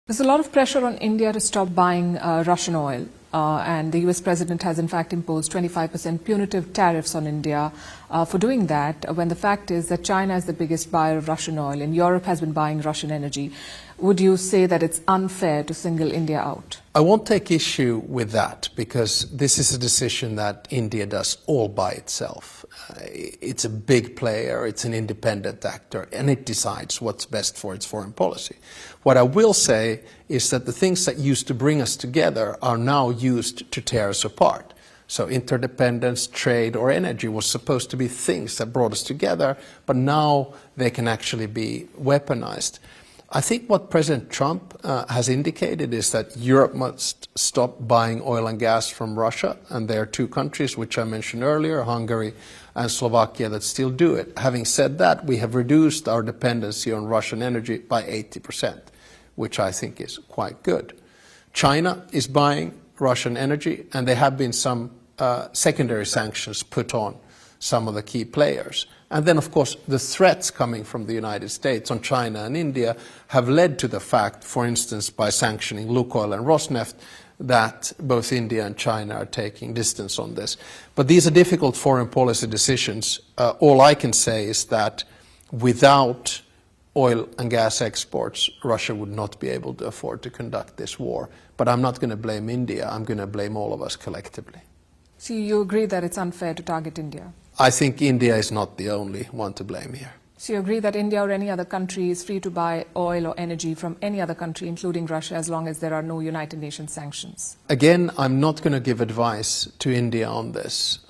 There's a lot of pressure on India to stop buying Russian oil. And the US president has in fact imposed 25% punitive tariffs on India for doing that, when the fact is that China is the biggest buyer of Russian oil and Europe has been buying Russian energy. Would you say that it's unfair to single India out? I won't take issue with that, because this is a decision that India does all by itself. It's a big player, it's an independent actor, and it decides what's best for its foreign policy. What I will say is that the things that used to bring us together are now used to tear us apart. So interdependence, trade or energy was supposed to be things that brought us together, but now they can actually be weaponized. I think what President Trump has indicated is that Europe must stop buying oil and gas from Russia, and there are two countries which I mentioned earlier, Hungary and Slovakia, that still do it. Having said that, we have reduced our dependency on Russian energy by 80%, which I think is quite good. China is buying Russian energy, and there have been some secondary sanctions put on some of the key players. And then, of course, the threats coming from the United States on China and India have led to the fact, for instance, by sanctioning Lukoil and Rosneft, that both India and China are taking distance on this. But these are difficult foreign policy decisions. All I can say is that without oil and gas exports, Russia would not be able to afford to conduct this war. But I'm not going to blame India. I'm going to blame all of us collectively. So you agree that it's unfair to target India? I think India is not the only one to blame here. So you agree that India or any other country is free to buy oil or energy from any other country, including Russia, as long as there are no United Nations sanctions? Again, I'm not going to give advice to India on this.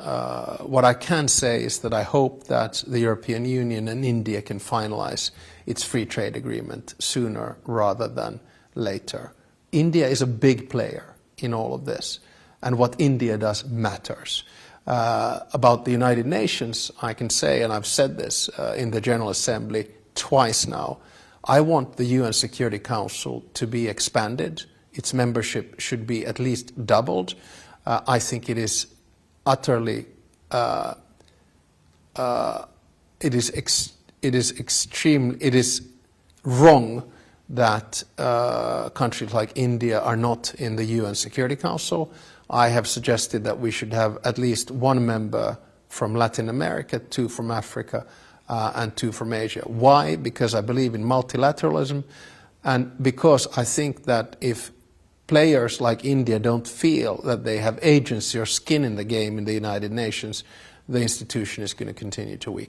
What I can say is that I hope that the European Union and India can finalize its free trade agreement sooner rather than later. India is a big player in all of this, and what India does matters. About the United Nations, I can say, and I've said this in the General Assembly twice now, I want the UN Security Council to be expanded. Its membership should be at least doubled. I think it is utterly, it is wrong that countries like India are not in the UN Security Council. I have suggested that we should have at least one member from Latin America, 2 from Africa, and 2 from Asia. Why? Because I believe in multilateralism, and because I think that if players like India don't feel that they have agency or skin in the game in the United Nations, the institution is going to continue to weaken.